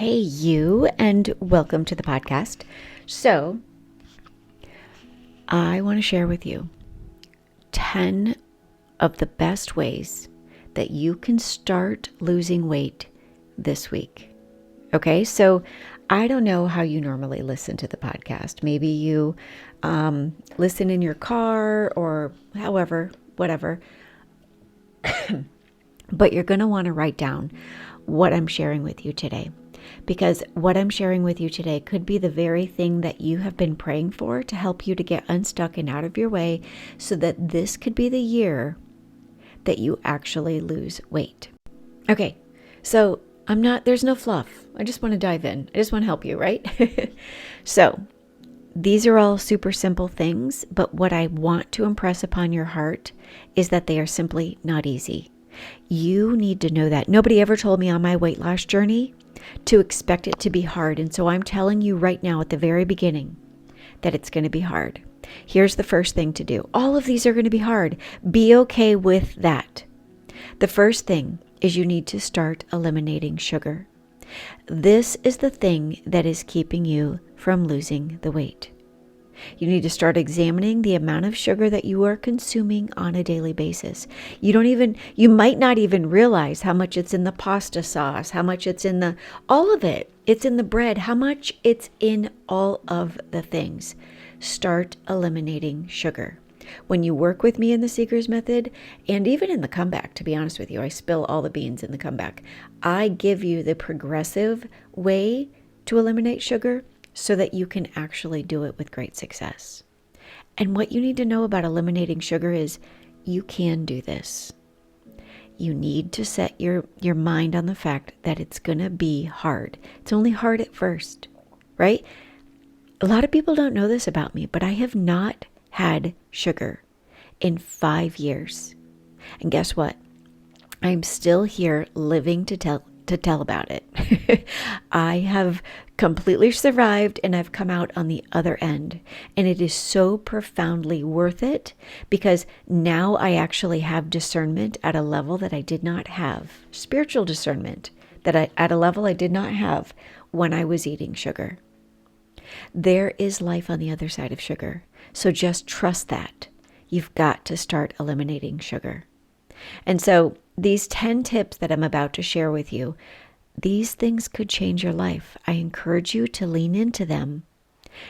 Hey, you, and welcome to the podcast. So, I want to share with you 10 of the best ways that you can start losing weight this week. Okay, so I don't know how you normally listen to the podcast. Maybe you listen in your car or whatever. But you're going to want to write down what I'm sharing with you today. Because what I'm sharing with you today could be the very thing that you have been praying for to help you to get unstuck and out of your way so that this could be the year that you actually lose weight. Okay, so there's no fluff. I just want to dive in. I just want to help you, right? So these are all super simple things, but what I want to impress upon your heart is that they are simply not easy. You need to know that. Nobody ever told me on my weight loss journey to expect it to be hard. And so I'm telling you right now at the very beginning that it's going to be hard. Here's the first thing to do. All of these are going to be hard. Be okay with that. The first thing is you need to start eliminating sugar. This is the thing that is keeping you from losing the weight. You need to start examining the amount of sugar that you are consuming on a daily basis. You might not even realize how much it's in the pasta sauce, how much it's in all of it. It's in the bread, how much it's in all of the things. Start eliminating sugar. When you work with me in the Seeker's Method, and even in the comeback, to be honest with you, I spill all the beans in the comeback. I give you the progressive way to eliminate sugar, so that you can actually do it with great success. And what you need to know about eliminating sugar is you can do this. You need to set your mind on the fact that it's going to be hard. It's only hard at first, right? A lot of people don't know this about me, but I have not had sugar in 5 years. And guess what? I'm still here living to tell about it. I have completely survived and I've come out on the other end. And it is so profoundly worth it because now I actually have discernment at a level that I did not have. Spiritual discernment at a level I did not have when I was eating sugar. There is life on the other side of sugar. So just trust that. You've got to start eliminating sugar. And so these 10 tips that I'm about to share with you, these things could change your life. I encourage you to lean into them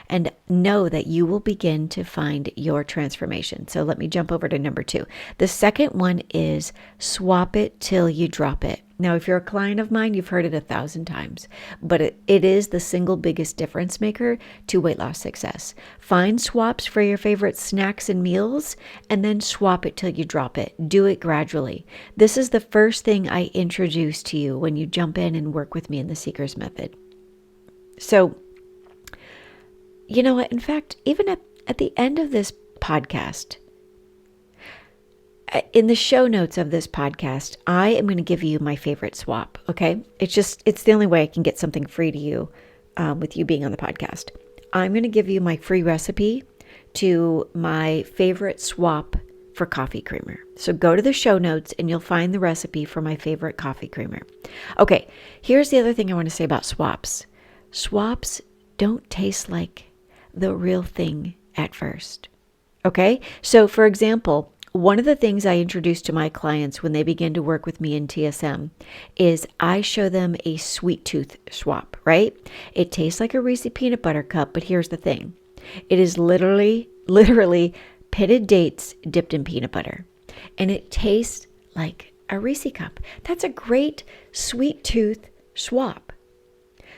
and know that you will begin to find your transformation. So let me jump over to number 2. The second one is swap it till you drop it. Now, if you're a client of mine, you've heard it 1,000 times, but it is the single biggest difference maker to weight loss success. Find swaps for your favorite snacks and meals, and then swap it till you drop it. Do it gradually. This is the first thing I introduce to you when you jump in and work with me in the Seeker's Method. So, you know what? In fact, even at the end of this podcast, in the show notes of this podcast, I am going to give you my favorite swap, okay? It's the only way I can get something free to you with you being on the podcast. I'm going to give you my free recipe to my favorite swap for coffee creamer. So go to the show notes and you'll find the recipe for my favorite coffee creamer. Okay, here's the other thing I want to say about swaps. Swaps don't taste like the real thing at first, okay? So for example, one of the things I introduce to my clients when they begin to work with me in TSM is I show them a sweet tooth swap, right? It tastes like a Reese peanut butter cup, but here's the thing. It is literally pitted dates dipped in peanut butter. And it tastes like a Reese cup. That's a great sweet tooth swap.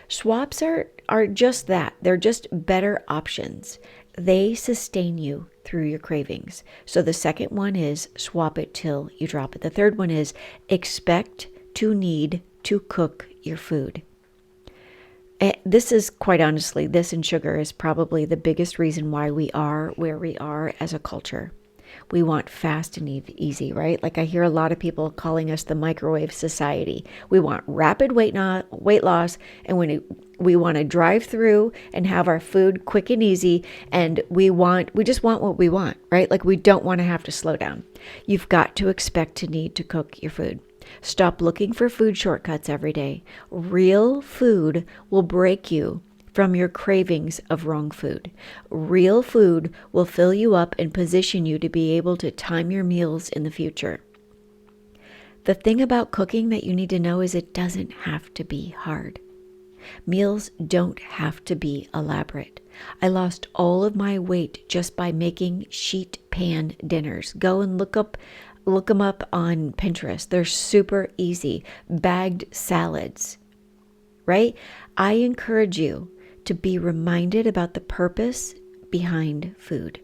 Swaps are just that. They're just better options. They sustain you through your cravings. So the second one is swap it till you drop it. The third one is expect to need to cook your food. This is quite honestly, this and sugar is probably the biggest reason why we are where we are as a culture. We want fast and easy, right? Like I hear a lot of people calling us the microwave society. We want rapid weight loss, and we want to drive through and have our food quick and easy, and we just want what we want, right? Like we don't want to have to slow down. You've got to expect to need to cook your food. Stop looking for food shortcuts every day. Real food will break you from your cravings of wrong food. Real food will fill you up and position you to be able to time your meals in the future. The thing about cooking that you need to know is it doesn't have to be hard. Meals don't have to be elaborate. I lost all of my weight just by making sheet pan dinners. Go and look them up on Pinterest. They're super easy. Bagged salads, right? I encourage you to be reminded about the purpose behind food.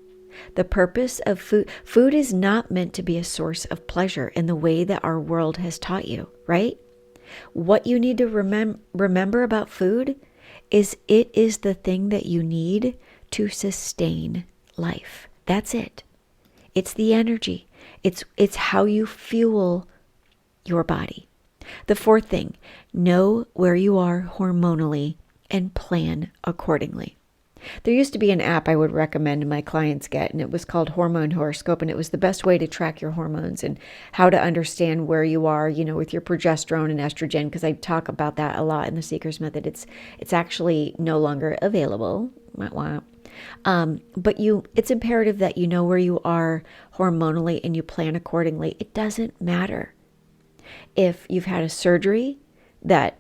The purpose of food. Food is not meant to be a source of pleasure in the way that our world has taught you, right? What you need to remember about food is it is the thing that you need to sustain life. That's it. It's the energy. It's how you fuel your body. The fourth thing, know where you are hormonally and plan accordingly. There used to be an app I would recommend my clients get, and it was called Hormone Horoscope, and it was the best way to track your hormones and how to understand where you are, with your progesterone and estrogen, because I talk about that a lot in the Seeker's Method. It's actually no longer available. But it's imperative that you know where you are hormonally and you plan accordingly. It doesn't matter if you've had a surgery that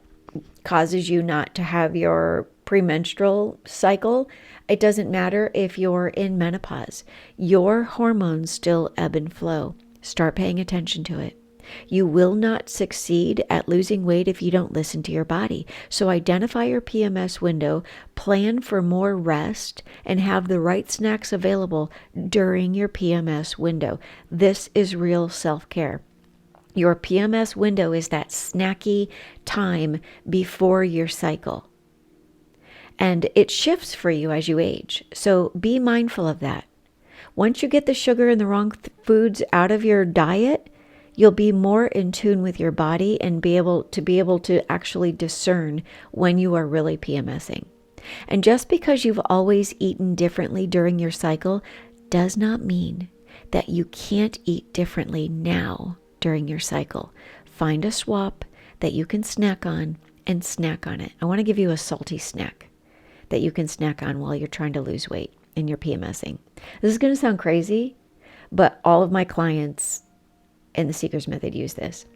causes you not to have your premenstrual cycle. It doesn't matter if you're in menopause. Your hormones still ebb and flow. Start paying attention to it. You will not succeed at losing weight if you don't listen to your body. So identify your PMS window, plan for more rest, and have the right snacks available during your PMS window. This is real self-care. Your PMS window is that snacky time before your cycle. And it shifts for you as you age. So be mindful of that. Once you get the sugar and the wrong foods out of your diet, you'll be more in tune with your body and be able to actually discern when you are really PMSing. And just because you've always eaten differently during your cycle does not mean that you can't eat differently now during your cycle. Find a swap that you can snack on and snack on it. I want to give you a salty snack that you can snack on while you're trying to lose weight and you're PMSing. This is going to sound crazy, but all of my clients in the Seeker's Method use this.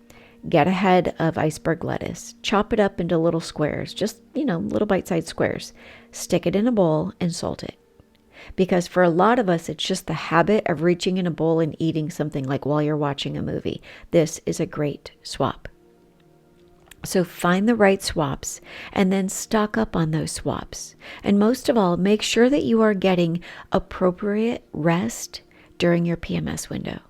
Get a head of iceberg lettuce, chop it up into little squares, just, little bite-sized squares. Stick it in a bowl and salt it. Because for a lot of us, it's just the habit of reaching in a bowl and eating something like while you're watching a movie. This is a great swap. So find the right swaps and then stock up on those swaps. And most of all, make sure that you are getting appropriate rest during your PMS window.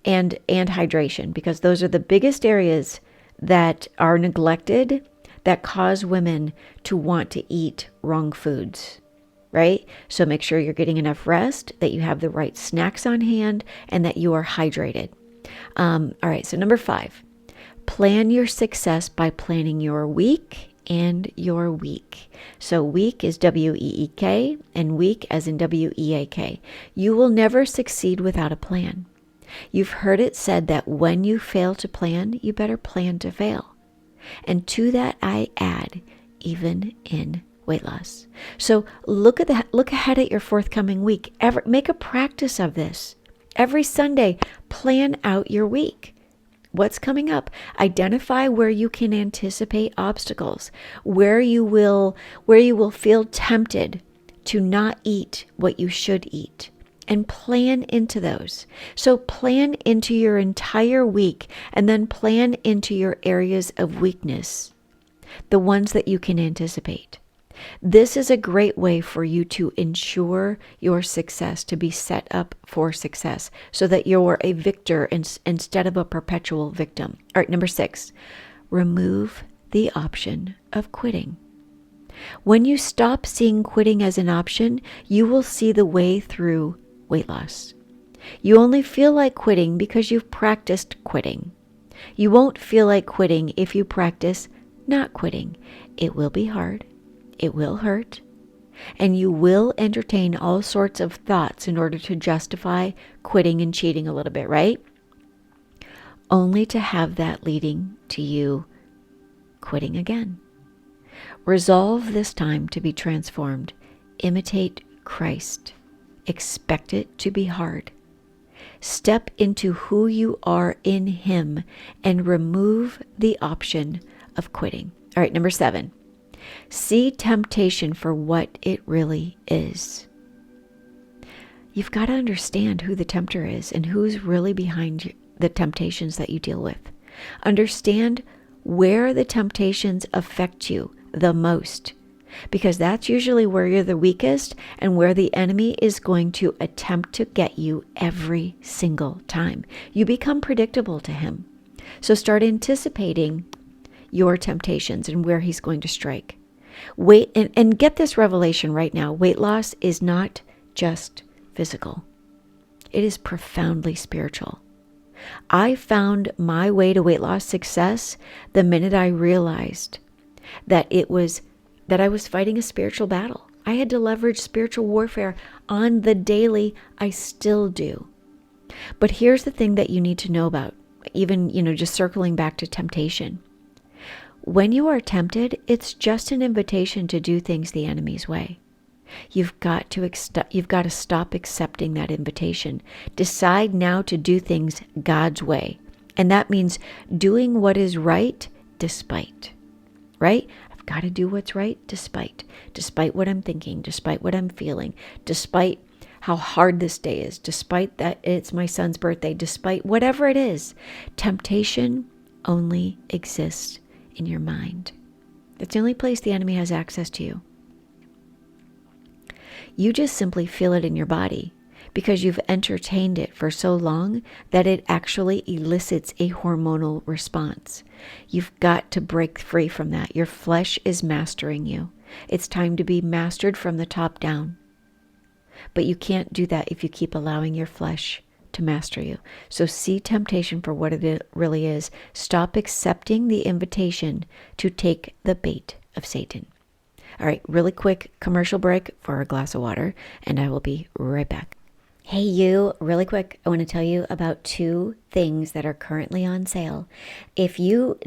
And hydration, because those are the biggest areas that are neglected that cause women to want to eat wrong foods, right? So make sure you're getting enough rest, that you have the right snacks on hand, and that you are hydrated. All right, so number 5. Plan your success by planning your week and your week. So week is W-E-E-K and week as in W-E-A-K. You will never succeed without a plan. You've heard it said that when you fail to plan, you better plan to fail. And to that I add, even in weight loss. So look ahead at your forthcoming week. Make a practice of this. Every Sunday, plan out your week. What's coming up? Identify where you can anticipate obstacles, where you will feel tempted to not eat what you should eat, and plan into those. So plan into your entire week and then plan into your areas of weakness, the ones that you can anticipate. This is a great way for you to ensure your success, to be set up for success so that you're a victor instead of a perpetual victim. All right, number 6, remove the option of quitting. When you stop seeing quitting as an option, you will see the way through weight loss. You only feel like quitting because you've practiced quitting. You won't feel like quitting if you practice not quitting. It will be hard. It will hurt, and you will entertain all sorts of thoughts in order to justify quitting and cheating a little bit, right? only to have that leading to you quitting again. Resolve this time to be transformed. Imitate Christ. Expect it to be hard. Step into who you are in Him and remove the option of quitting. All right, number 7. See temptation for what it really is. You've got to understand who the tempter is and who's really behind the temptations that you deal with. Understand where the temptations affect you the most, because that's usually where you're the weakest and where the enemy is going to attempt to get you every single time. You become predictable to him. So start anticipating your temptations and where he's going to strike. Wait, and get this revelation right now. Weight loss is not just physical. It is profoundly spiritual. I found my way to weight loss success the minute I realized that I was fighting a spiritual battle. I had to leverage spiritual warfare on the daily. I still do. But here's the thing that you need to know about, even, just circling back to temptation. When you are tempted, it's just an invitation to do things the enemy's way. You've got to stop accepting that invitation. Decide now to do things God's way. And that means doing what is right despite. Right? I've got to do what's right despite what I'm thinking, despite what I'm feeling, despite how hard this day is, despite that it's my son's birthday, despite whatever it is. Temptation only exists in your mind. That's the only place the enemy has access to you. You just simply feel it in your body because you've entertained it for so long that it actually elicits a hormonal response. You've got to break free from that. Your flesh is mastering you. It's time to be mastered from the top down. But you can't do that if you keep allowing your flesh to master you. So see temptation for what it really is. Stop accepting the invitation to take the bait of Satan. All right, really quick commercial break for a glass of water, and I will be right back. Hey you, really quick, I want to tell you about 2 things that are currently on sale. If you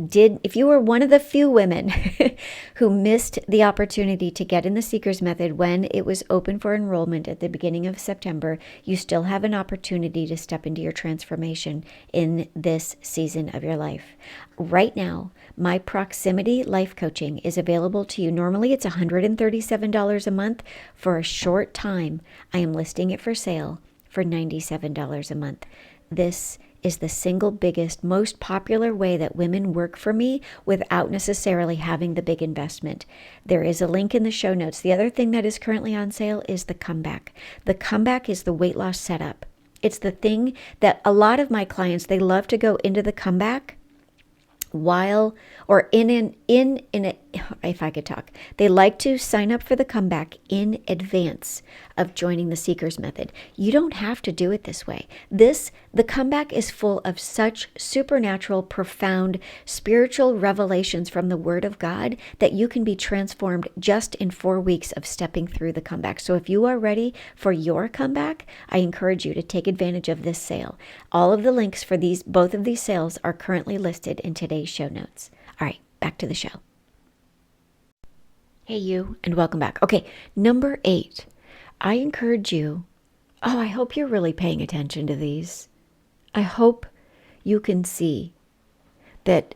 were one of the few women who missed the opportunity to get in the Seeker's Method when it was open for enrollment at the beginning of September, you still have an opportunity to step into your transformation in this season of your life. Right now, my proximity life coaching is available to you. Normally it's $137 a month. For a short time, I am listing it for sale for $97 a month. This is the single biggest, most popular way that women work for me without necessarily having the big investment. There is a link in the show notes. The other thing that is currently on sale is the comeback. The comeback is the weight loss setup. It's the thing that a lot of my clients, they love to go into the comeback while or if I could talk, they like to sign up for the comeback in advance of joining the Seeker's Method. You don't have to do it this way. The comeback is full of such supernatural, profound, spiritual revelations from the Word of God that you can be transformed just in 4 weeks of stepping through the comeback. So if you are ready for your comeback, I encourage you to take advantage of this sale. All of the links for both of these sales are currently listed in today's show notes. All right, back to the show. Hey you, and welcome back. Okay, number 8. I encourage you, I hope you're really paying attention to these. I hope you can see that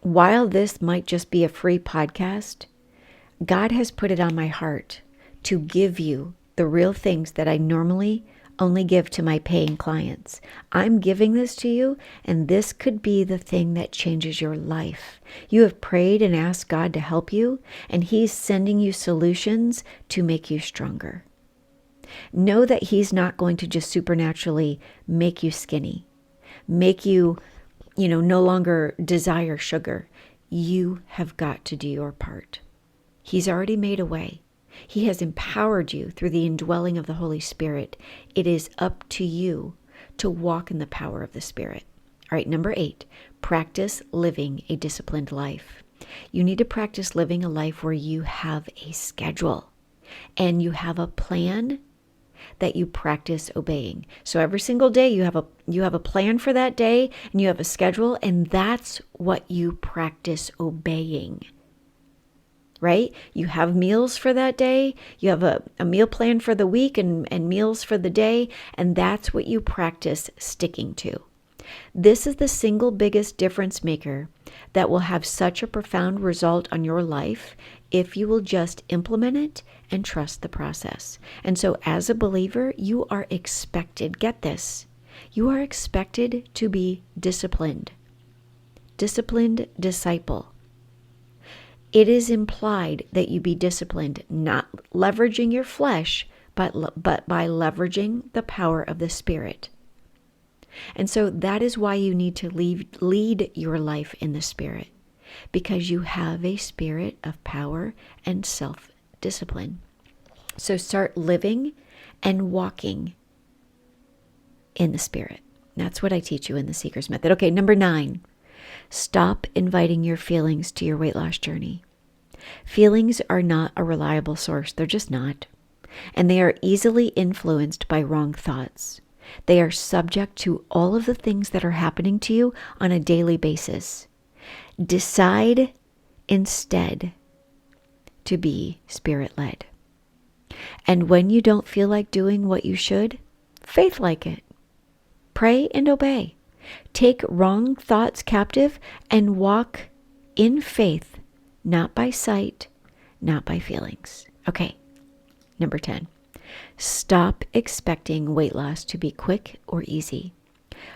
while this might just be a free podcast, God has put it on my heart to give you the real things that I normally only give to my paying clients. I'm giving this to you, and this could be the thing that changes your life. You have prayed and asked God to help you, and He's sending you solutions to make you stronger. Know that He's not going to just supernaturally make you skinny, make you, no longer desire sugar. You have got to do your part. He's already made a way. He has empowered you through the indwelling of the Holy Spirit. It is up to you to walk in the power of the Spirit. All right, number 8, practice living a disciplined life. You need to practice living a life where you have a schedule and you have a plan that you practice obeying. So every single day you have a plan for that day and you have a schedule, and that's what you practice obeying. Right? You have meals for that day. You have a meal plan for the week and meals for the day, and that's what you practice sticking to. This is the single biggest difference maker that will have such a profound result on your life if you will just implement it and trust the process. And so as a believer, you are expected, get this, you are expected to be disciplined. Disciplined disciple. It is implied that you be disciplined, not leveraging your flesh, but by leveraging the power of the Spirit. And so that is why you need to lead your life in the Spirit, because you have a spirit of power and self-discipline. So start living and walking in the Spirit. That's what I teach you in the Seeker's Method. Okay, number 9, stop inviting your feelings to your weight loss journey. Feelings are not a reliable source. They're just not. And they are easily influenced by wrong thoughts. They are subject to all of the things that are happening to you on a daily basis. Decide instead to be Spirit-led. And when you don't feel like doing what you should, faith like it. Pray and obey. Take wrong thoughts captive and walk in faith, not by sight, not by feelings. Okay, number 10. Stop expecting weight loss to be quick or easy.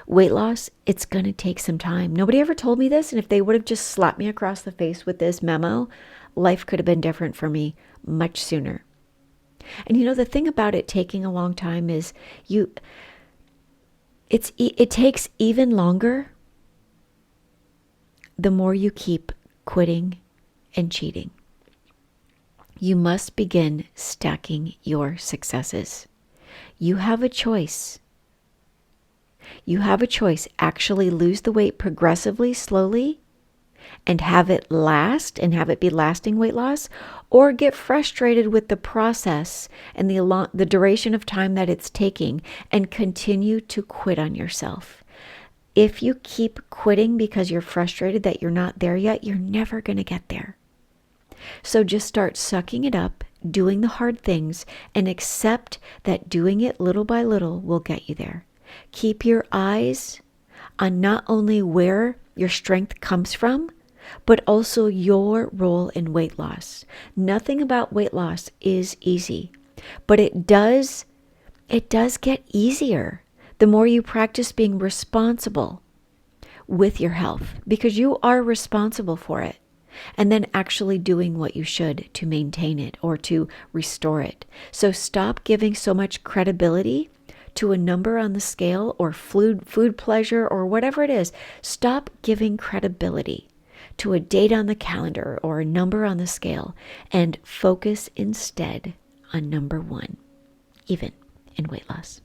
Weight loss, it's going to take some time. Nobody ever told me this, and if they would have just slapped me across the face with this memo, life could have been different for me much sooner. And you know, the thing about it taking a long time is it takes even longer the more you keep quitting and cheating. You must begin stacking your successes. You have a choice. You have a choice. Actually lose the weight progressively, slowly, and have it last and have it be lasting weight loss, or get frustrated with the process and the duration of time that it's taking and continue to quit on yourself. If you keep quitting because you're frustrated that you're not there yet, you're never going to get there. So just start sucking it up, doing the hard things, and accept that doing it little by little will get you there. Keep your eyes on not only where your strength comes from, but also your role in weight loss. Nothing about weight loss is easy, but it does get easier the more you practice being responsible with your health, because you are responsible for it. And then actually doing what you should to maintain it or to restore it. So stop giving so much credibility to a number on the scale or food pleasure or whatever it is. Stop giving credibility to a date on the calendar or a number on the scale, and focus instead on number 1, even in weight loss.